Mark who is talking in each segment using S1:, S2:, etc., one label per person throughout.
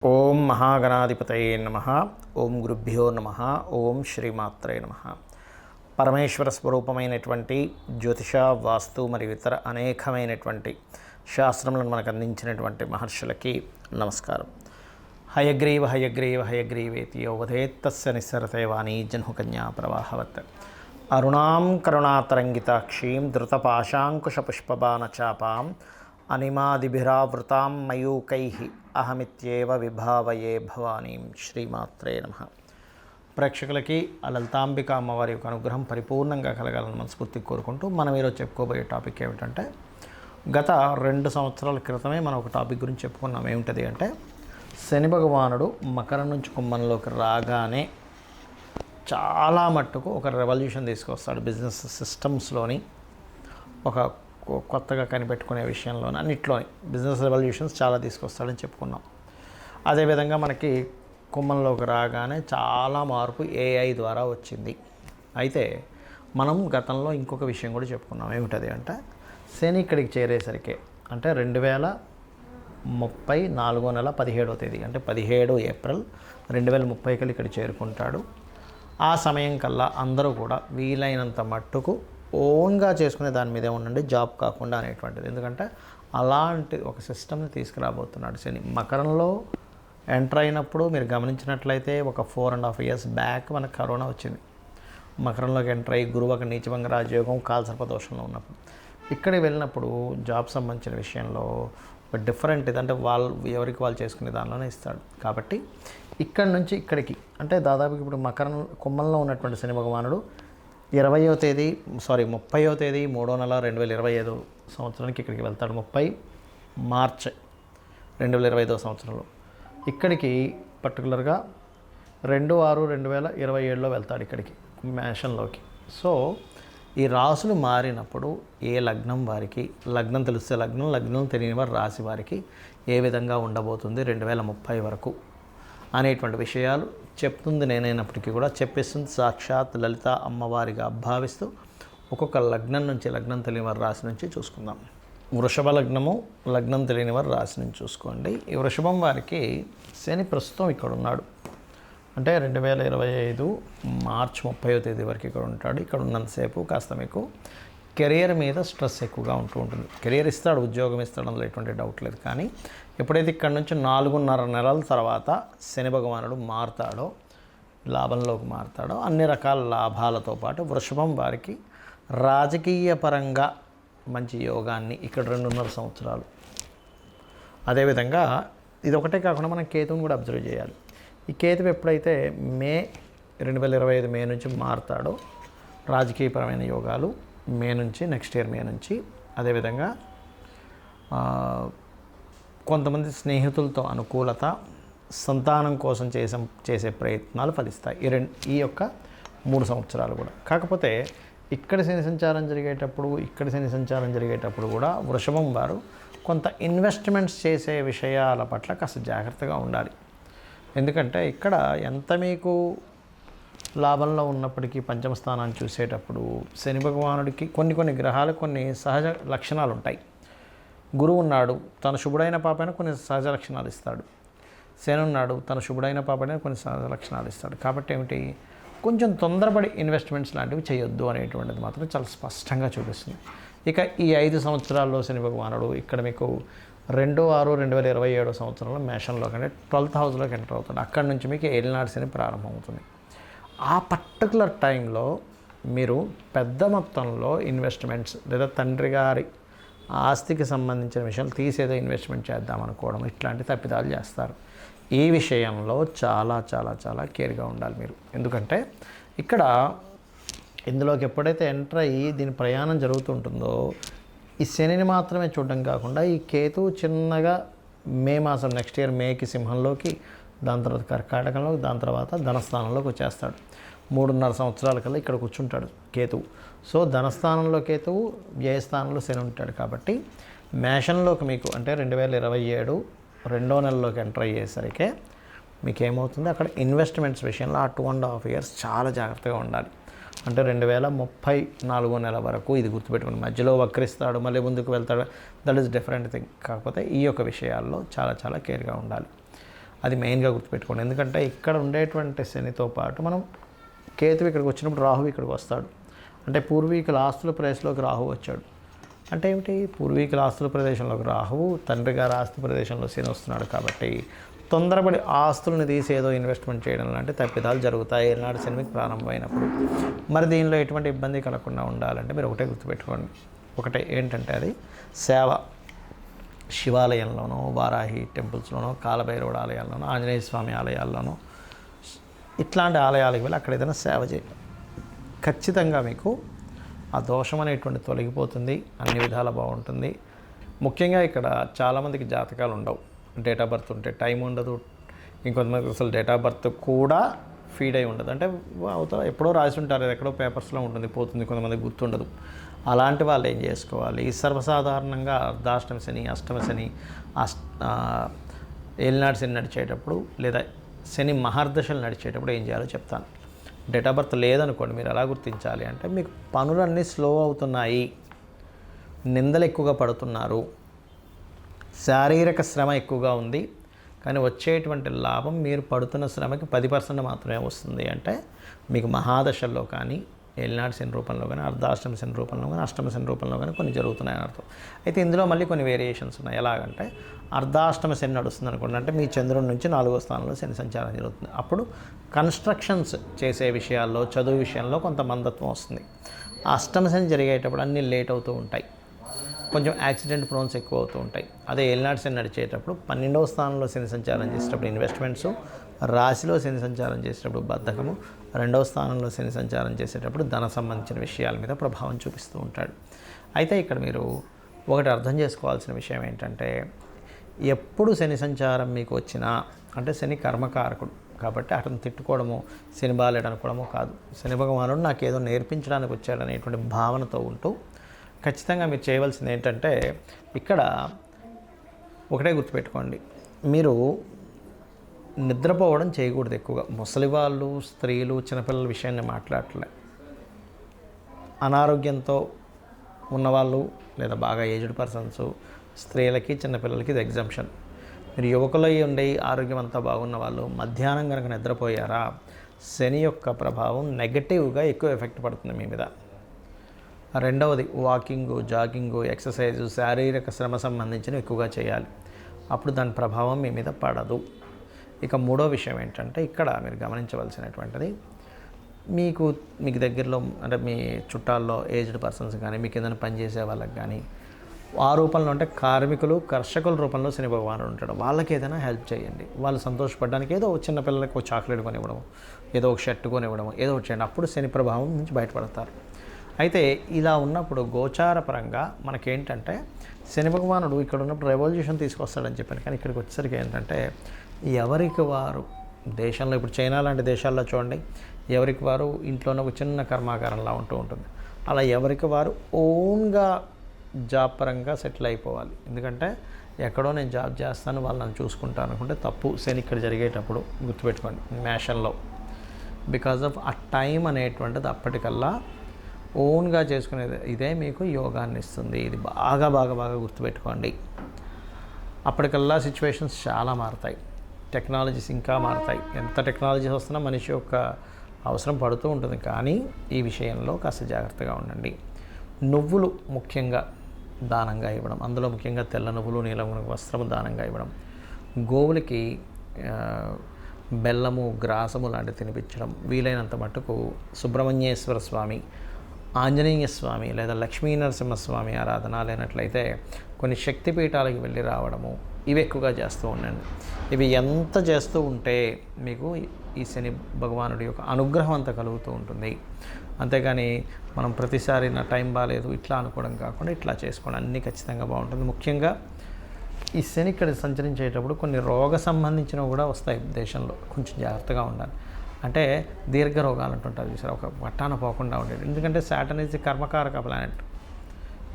S1: ఓం మహాగణాధిపతయే నమః. ఓం గురుభ్యో నమః. ఓం శ్రీమాత్రే నమః. పరమేశ్వర స్వరూపమైనటువంటి జ్యోతిష, వాస్తు మరియు ఇతర అనేకమైనటువంటి శాస్త్రములను మనకు అందించినటువంటి మహర్షులకి నమస్కారం. హయగ్రీవ హయగ్రీవ హయగ్రీవేతి యోవధేత్తస్య నిస్సరతే వాణీ జన్హుకన్యా ప్రవాహవత్. అరుణాం కరుణాతరంగితాక్షీం ధృతపాశాంకుశపుష్పబాణచాపాం అనిమాదిభిరావృతాం మయూకైః అహమిత్యేవ విభావయే భవానీం. శ్రీమాత్రే నమః. ప్రేక్షకులకి ఆ లలితాంబిక అమ్మవారి యొక్క అనుగ్రహం పరిపూర్ణంగా కలగాలని మనస్ఫూర్తిగా కోరుకుంటూ మనం ఈరోజు చెప్పుకోబోయే టాపిక్ ఏమిటంటే, గత 2 సంవత్సరాల క్రితమే మనం ఒక టాపిక్ గురించి చెప్పుకున్నాం. ఏమిటది అంటే, శని భగవానుడు మకరం నుంచి కుంభంలోకి రాగానే చాలా మట్టుకు ఒక రెవల్యూషన్ తీసుకొస్తాడు. బిజినెస్ సిస్టమ్స్లోని ఒక కొత్తగా కనిపెట్టుకునే విషయంలోని అన్నిట్లోని బిజినెస్ రెవల్యూషన్స్ చాలా తీసుకొస్తాడని చెప్పుకున్నాం. అదేవిధంగా మనకి కుంభంలోకి రాగానే చాలా మార్పు ఏఐ ద్వారా వచ్చింది. అయితే మనం గతంలో ఇంకొక విషయం కూడా చెప్పుకున్నాం. ఏమిటది అంటే, శని ఇక్కడికి చేరేసరికి అంటే 2030 4వ నెల 17వ తేదీ అంటే 17 ఏప్రిల్ 2030 కల్లా ఇక్కడ చేరుకుంటాడు. ఆ సమయం కల్లా అందరూ కూడా వీలైనంత మట్టుకు ఓన్గా చేసుకునే దాని మీదే ఉండండి, జాబ్ కాకుండా అనేటువంటిది. ఎందుకంటే అలాంటి ఒక సిస్టమ్ని తీసుకురాబోతున్నాడు శని. మకరంలో ఎంటర్ అయినప్పుడు మీరు గమనించినట్లయితే ఒక 4.5 years బ్యాక్ మనకు కరోనా వచ్చింది. మకరంలోకి ఎంటర్ అయ్యి గురువు ఒక నీచభంగ రాజయోగం కాలసర్పదోషంలో ఉన్నప్పుడు ఇక్కడికి వెళ్ళినప్పుడు జాబ్ సంబంధించిన విషయంలో ఒక డిఫరెంట్ ఇదంటే వాళ్ళు ఎవరికి వాళ్ళు చేసుకునే దానిలోనే ఇస్తాడు. కాబట్టి ఇక్కడి నుంచి ఇక్కడికి అంటే దాదాపుకి ఇప్పుడు కుంభంలో ఉన్నటువంటి శని భగవానుడు 30వ తేదీ 30వ తేదీ 3వ నెల 2025 సంవత్సరానికి ఇక్కడికి వెళ్తాడు. 30 మార్చ్ 2025 సంవత్సరంలో ఇక్కడికి పర్టికులర్గా 2/6/2027లో వెళ్తాడు ఇక్కడికి మేషంలోకి. సో ఈ రాసులు మారినప్పుడు ఏ లగ్నం వారికి, లగ్నం తెలిస్తే లగ్నం తెలియని వారి రాశి వారికి ఏ విధంగా ఉండబోతుంది 2030 వరకు అనేటువంటి విషయాలు చెప్తుంది నేనైనప్పటికీ కూడా చెప్పేస్తుంది సాక్షాత్ లలిత అమ్మవారిగా భావిస్తూ ఒక్కొక్క లగ్నం నుంచి, లగ్నం తెలియని వారి రాశి నుంచి చూసుకుందాం. వృషభ లగ్నము, లగ్నం తెలియని వారి రాశి నుంచి చూసుకోండి. ఈ వృషభం వారికి శని ప్రస్తుతం ఇక్కడ ఉన్నాడు. అంటే 2025 మార్చ్ 30వ తేదీ వరకు ఇక్కడ ఉంటాడు. ఇక్కడ ఉన్నంతసేపు కాస్త మీకు కెరియర్ మీద స్ట్రెస్ ఎక్కువగా ఉంటుంది. కెరియర్ ఇస్తాడు, ఉద్యోగం ఇస్తాడు, అందులో ఎటువంటి డౌట్ లేదు. కానీ ఎప్పుడైతే ఇక్కడ నుంచి 4.5 నెలల తర్వాత శని భగవానుడు మారుతాడో, లాభంలోకి మారుతాడో, అన్ని రకాల లాభాలతో పాటు వృషభం వారికి రాజకీయ పరంగా మంచి యోగాన్ని ఇక్కడ 2.5 సంవత్సరాలు. అదేవిధంగా ఇది ఒకటే కాకుండా మనం కేతువుని కూడా అబ్జర్వ్ చేయాలి. ఈ కేతువు ఎప్పుడైతే మే 2025 మే నుంచి మారుతాడో రాజకీయపరమైన యోగాలు నెక్స్ట్ ఇయర్ మే నుంచి. అదేవిధంగా కొంతమంది స్నేహితులతో అనుకూలత, సంతానం కోసం చేసే ప్రయత్నాలు ఫలిస్తాయి ఈ యొక్క 3 సంవత్సరాలు కూడా. కాకపోతే ఇక్కడ శని సంచారం జరిగేటప్పుడు కూడా వృషభం వారు కొంత ఇన్వెస్ట్మెంట్స్ చేసే విషయాల పట్ల కాస్త జాగ్రత్తగా ఉండాలి. ఎందుకంటే ఇక్కడ ఎంత మీకు లాభంలో ఉన్నప్పటికీ పంచమ స్థానాన్ని చూసేటప్పుడు శని భగవానుడికి కొన్ని గ్రహాలకు కొన్ని సహజ లక్షణాలు ఉంటాయి. గురువు ఉన్నాడు, తన శుభుడైన పాపైన కొన్ని సహజ లక్షణాలు ఇస్తాడు. శని ఉన్నాడు, తన శుభుడైన పాపైన కొన్ని సహజ లక్షణాలు ఇస్తాడు. కాబట్టి ఏమిటి, కొంచెం తొందరపడి ఇన్వెస్ట్మెంట్స్ లాంటివి చేయొద్దు అనేటువంటిది మాత్రం చాలా స్పష్టంగా చూపిస్తుంది. ఇక ఈ 5 సంవత్సరాల్లో శని భగవానుడు ఇక్కడ మీకు 2/6/2027 సంవత్సరంలో మేషంలోకి అంటే 12th హౌస్లోకి ఎంటర్ అవుతాడు. అక్కడి నుంచి మీకు ఏలినాడు శని ప్రారంభమవుతుంది. ఆ పర్టికులర్ టైంలో మీరు పెద్ద మొత్తంలో ఇన్వెస్ట్మెంట్స్ లేదా తండ్రి గారి ఆస్తికి సంబంధించిన విషయాలు తీసేదో ఇన్వెస్ట్మెంట్ చేద్దామనుకోవడం, ఇట్లాంటి తప్పిదాలు చేస్తారు. ఈ విషయంలో చాలా చాలా చాలా కేర్గా ఉండాలి మీరు. ఎందుకంటే ఇక్కడ ఇందులోకి ఎప్పుడైతే ఎంటర్ అయ్యి దీని ప్రయాణం జరుగుతుంటుందో ఈ శనిని మాత్రమే చూడడం కాకుండా ఈ కేతు చిన్నగా మే మాసం నెక్స్ట్ ఇయర్ మేకి సింహంలోకి, దాని తర్వాత కర్కాటకంలోకి, దాని తర్వాత ధనస్థానంలోకి వచ్చేస్తాడు. 3.5 సంవత్సరాల కల్లా ఇక్కడ కూర్చుంటాడు కేతువు. సో ధనస్థానంలో కేతువు, వ్యయస్థానంలో శని ఉంటాడు. కాబట్టి మేషంలోకి మీకు అంటే 2027 2వ నెలలోకి ఎంటర్ అయ్యేసరికి మీకు ఏమవుతుంది, అక్కడ ఇన్వెస్ట్మెంట్స్ విషయంలో ఆ 2.5 years చాలా జాగ్రత్తగా ఉండాలి. అంటే 2034వ నెల వరకు ఇది గుర్తుపెట్టుకుని, మధ్యలో వక్రిస్తాడు, మళ్ళీ ముందుకు వెళ్తాడు, దట్ ఈస్ డిఫరెంట్ థింగ్. కాకపోతే ఈ యొక్క విషయాల్లో చాలా చాలా కేర్గా ఉండాలి. అది మెయిన్గా గుర్తుపెట్టుకోండి. ఎందుకంటే ఇక్కడ ఉండేటువంటి శనితో పాటు మనం కేతువు ఇక్కడికి వచ్చినప్పుడు రాహువు ఇక్కడికి వస్తాడు. అంటే పూర్వీకుల ఆస్తుల ప్రదేశంలోకి రాహువు వచ్చాడు. అంటే ఏమిటి? పూర్వీకుల ఆస్తుల ప్రదేశంలోకి రాహువు, తండ్రి గారి ఆస్తి ప్రదేశంలో శని వస్తున్నాడు. కాబట్టి తొందరపడి ఆస్తులను తీసి ఏదో ఇన్వెస్ట్మెంట్ చేయడం లాంటి తప్పిదాలు జరుగుతాయి ఏనాడు శనికి ప్రారంభమైనప్పుడు. మరి దీనిలో ఎటువంటి ఇబ్బంది కలగకుండా ఉండాలంటే మీరు ఒకటే గుర్తుపెట్టుకోండి. ఒకటే ఏంటంటే అది సేవ. శివాలయంలోనో, వారాహి టెంపుల్స్లోనో, కాలభైరవుడు ఆలయాల్లోనో, ఆంజనేయ స్వామి ఆలయాల్లోనో ఇట్లాంటి ఆలయాలకు వెళ్ళి అక్కడ ఏదైనా సేవ చేయాలి. ఖచ్చితంగా మీకు ఆ దోషం అనేటువంటి తొలగిపోతుంది, అన్ని విధాలా బాగుంటుంది. ముఖ్యంగా ఇక్కడ చాలామందికి జాతకాలు ఉండవు, డేట్ ఆఫ్ బర్త్ ఉంటే టైం ఉండదు. ఇంకొంతమందికి అసలు డేట్ ఆఫ్ బర్త్ కూడా ఫీడ్ అయి ఉండదు. అంటే అవుతా ఎప్పుడో రాసి ఉంటారు, ఎక్కడో పేపర్స్లో ఉంటుంది, పోతుంది, కొంతమందికి గుర్తుండదు. అలాంటి వాళ్ళు ఏం చేసుకోవాలి? సర్వసాధారణంగా అర్ధాష్టమ శని, అష్టమ శని, ఏలినాటి శని నడిచేటప్పుడు లేదా శని మహర్దశలు నడిచేటప్పుడు ఏం చేయాలో చెప్తాను. డేట్ ఆఫ్ బర్త్ లేదనుకోండి, మీరు ఎలా గుర్తించాలి అంటే మీకు పనులన్నీ స్లో అవుతున్నాయి, నిందలు ఎక్కువగా పడుతున్నారు, శారీరక శ్రమ ఎక్కువగా ఉంది, కానీ వచ్చేటువంటి లాభం మీరు పడుతున్న శ్రమకి 10% మాత్రమే వస్తుంది అంటే మీకు మహాదశల్లో కానీ, ఏలినాటి శని రూపంలో కానీ, అర్ధాష్టమ శని రూపంలో కానీ, అష్టమ శని రూపంలో కానీ కొన్ని జరుగుతున్నాయని అర్థం. అయితే ఇందులో మళ్ళీ కొన్ని వేరియేషన్స్ ఉన్నాయి. ఎలాగంటే అర్ధాష్టమ శని నడుస్తుంది అనుకోండి, అంటే మీ చంద్రుడి నుంచి 4వ స్థానంలో శని సంచారం జరుగుతుంది. అప్పుడు కన్స్ట్రక్షన్స్ చేసే విషయాల్లో, చదువు విషయంలో కొంత మందత్వం వస్తుంది. అష్టమ శని జరిగేటప్పుడు అన్నీ లేట్ అవుతూ ఉంటాయి, కొంచెం యాక్సిడెంట్ ప్రోన్స్ ఎక్కువ అవుతూ ఉంటాయి. అదే ఏలినాటి శని నడిచేటప్పుడు 12వ స్థానంలో శని సంచారం చేసేటప్పుడు ఇన్వెస్ట్మెంట్స్, రాశిలో శని సంచారం చేసేటప్పుడు బద్ధకము, 2వ స్థానంలో శని సంచారం చేసేటప్పుడు ధన సంబంధించిన విషయాల మీద ప్రభావం చూపిస్తూ ఉంటాడు. అయితే ఇక్కడ మీరు ఒకటి అర్థం చేసుకోవాల్సిన విషయం ఏంటంటే, ఎప్పుడు శని సంచారం మీకు వచ్చినా, అంటే శని కర్మకారకుడు కాబట్టి అతను తిట్టుకోవడము, శని బాలేడు అనుకోవడము కాదు. శని భగవానుడు నాకు ఏదో నేర్పించడానికి వచ్చాడనేటువంటి భావనతో ఉంటూ ఖచ్చితంగా మీరు చేయవలసింది ఏంటంటే, ఇక్కడ ఒకటే గుర్తుపెట్టుకోండి, మీరు నిద్రపోవడం చేయకూడదు ఎక్కువగా. ముసలి వాళ్ళు, స్త్రీలు, చిన్నపిల్లల విషయాన్ని మాట్లాడలే. అనారోగ్యంతో ఉన్నవాళ్ళు లేదా బాగా ఏజ్డ్ పర్సన్స్, స్త్రీలకి, చిన్నపిల్లలకి ఇది ఎగ్జంప్షన్. మీరు యువకులు ఉండే ఆరోగ్యం అంతా బాగున్న వాళ్ళు మధ్యాహ్నం కనుక నిద్రపోయారా, శని యొక్క ప్రభావం నెగటివ్గా ఎక్కువ ఎఫెక్ట్ పడుతుంది మీ మీద. రెండవది వాకింగు, జాగింగు, ఎక్సర్సైజు, శారీరక శ్రమ సంబంధించినవి ఎక్కువగా చేయాలి. అప్పుడు దాని ప్రభావం మీ మీద పడదు. ఇక మూడో విషయం ఏంటంటే, ఇక్కడ మీరు గమనించవలసినటువంటిది, మీకు దగ్గరలో అంటే మీ చుట్టాల్లో ఏజ్డ్ పర్సన్స్ కానీ, మీకు ఏదైనా పనిచేసే వాళ్ళకి కానీ, ఆ రూపంలో అంటే కార్మికులు, కర్షకుల రూపంలో శని భగవానుడు ఉంటాడు. వాళ్ళకి ఏదైనా హెల్ప్ చేయండి. వాళ్ళు సంతోషపడడానికి ఏదో చిన్న పిల్లలకి ఒక చాక్లెట్ కొనివ్వడం, ఏదో ఒక షర్ట్ కొనివ్వడం, ఏదో ఒకటి చేయండి. అప్పుడు శని ప్రభావం నుంచి బయటపడతారు. అయితే ఇలా ఉన్నప్పుడు గోచారపరంగా మనకేంటంటే, శని భగవానుడు ఇక్కడ ఉన్నప్పుడు రెవల్యూషన్ తీసుకొస్తాడని చెప్పాను. కానీ ఇక్కడికి వచ్చేసరికి ఏంటంటే, ఎవరికి వారు దేశంలో, ఇప్పుడు చైనా లాంటి దేశాల్లో చూడండి, ఎవరికి వారు ఇంట్లోనే ఒక చిన్న కర్మాగారంలా ఉంటూ ఉంటుంది. అలా ఎవరికి వారు ఓన్గా జాబ్ పరంగా సెటిల్ అయిపోవాలి. ఎందుకంటే ఎక్కడో నేను జాబ్ చేస్తాను, వాళ్ళు నన్ను చూసుకుంటాను అనుకుంటే తప్పు. శని ఇక్కడ జరిగేటప్పుడు గుర్తుపెట్టుకోండి, మేషంలో. బికాజ్ ఆఫ్ ఆ టైం అనేటువంటిది అప్పటికల్లా ఓన్గా చేసుకునేది ఇదే మీకు యోగాన్ని ఇస్తుంది. ఇది బాగా బాగా బాగా గుర్తుపెట్టుకోండి. అప్పటికల్లా సిచ్యువేషన్స్ చాలా మారుతాయి, టెక్నాలజీస్ ఇంకా మారుతాయి. ఎంత టెక్నాలజీస్ వస్తున్నా మనిషి యొక్క అవసరం పడుతూ ఉంటుంది. కానీ ఈ విషయంలో కాస్త జాగ్రత్తగా ఉండండి. నువ్వులు ముఖ్యంగా దానంగా ఇవ్వడం, అందులో ముఖ్యంగా తెల్ల నువ్వులు, నీలం వస్త్రము దానంగా ఇవ్వడం, గోవులకి బెల్లము, గ్రాసము లాంటివి తినిపించడం, వీలైనంత మట్టుకు సుబ్రహ్మణ్యేశ్వర స్వామి, ఆంజనేయ స్వామి లేదా లక్ష్మీ నరసింహస్వామి ఆరాధన లేనట్లయితే కొన్ని శక్తిపీఠాలకు వెళ్ళి రావడము, ఇవి ఎక్కువగా చేస్తూ ఉండండి. ఇవి ఎంత చేస్తూ ఉంటే మీకు ఈ శని భగవానుడి యొక్క అనుగ్రహం అంతా కలుగుతూ ఉంటుంది. అంతేగాని మనం ప్రతిసారి నా టైం బాగాలేదు ఇట్లా అనుకోవడం కాకుండా ఇట్లా చేసుకోవడం అన్నీ ఖచ్చితంగా బాగుంటుంది. ముఖ్యంగా ఈ శని ఇక్కడ సంచరించేటప్పుడు కొన్ని రోగ సంబంధించినవి కూడా వస్తాయి దేశంలో, కొంచెం జాగ్రత్తగా ఉండాలి. అంటే దీర్ఘ రోగాలు అంటుంటారు చూసారు, ఒక పట్టాన పోకుండా ఉండేది. ఎందుకంటే సాటర్న్ ఈజ్ కర్మకారక ప్లానెట్.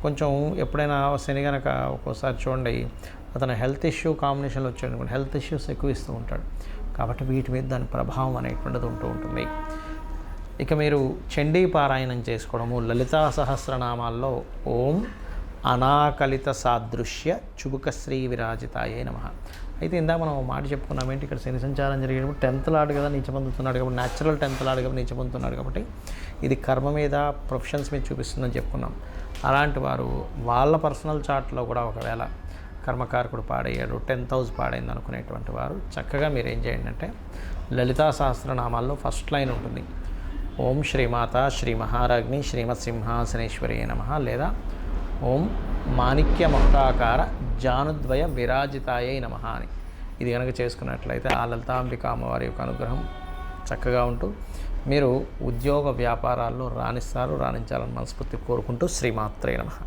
S1: కొంచెం ఎప్పుడైనా శని కనుక ఒక్కోసారి చూడండి, అతను హెల్త్ ఇష్యూ కాంబినేషన్లో వచ్చాడు, హెల్త్ ఇష్యూస్ ఎక్కువ ఇస్తూ ఉంటాడు. కాబట్టి వీటి మీద దాని ప్రభావం అనేటువంటిది ఉంటూ ఉంటుంది. ఇక మీరు చండీ పారాయణం చేసుకోవడము, లలితా సహస్రనామాల్లో ఓం అనాకలిత సాదృశ్య చుబుకశ్రీ విరాజితాయే నమః. అయితే ఇందాక మనం మాట చెప్పుకున్నాం ఏంటి, ఇక్కడ శని సంచారం జరిగేటప్పుడు 10th లార్డ్ కదా నీచ పొందుతున్నాడు కాబట్టి, న్యాచురల్ 10th లార్డ్ కాబట్టి నీచ పొందుతున్నాడు కాబట్టి ఇది కర్మ మీద ప్రొఫెషన్స్ మీద చూపిస్తుందని చెప్పుకున్నాం. అలాంటి వారు వాళ్ళ పర్సనల్ చార్ట్లో కూడా ఒకవేళ కర్మకారకుడు పాడయ్యాడు, 10th హౌస్ పాడైంది అనుకునేటువంటి వారు చక్కగా మీరు ఏం చేయండి అంటే లలితా సహస్రనామాల్లో ఫస్ట్ లైన్ ఉంటుంది, ఓం శ్రీమాత శ్రీ మహారాజ్ని శ్రీమత్ సింహాసనేశ్వరి నమః, లేదా ఓం మాణిక్య మకుటాకార జానుద్వయ విరాజితాయై నమః అని. ఇది కనుక చేసుకున్నట్లయితే ఆ లలితాంబిక అమ్మవారి యొక్క అనుగ్రహం చక్కగా ఉంటూ మీరు ఉద్యోగ వ్యాపారాల్లో రాణిస్తారు, రాణించాలని మనస్ఫూర్తి కోరుకుంటూ శ్రీమాత్రే నమః.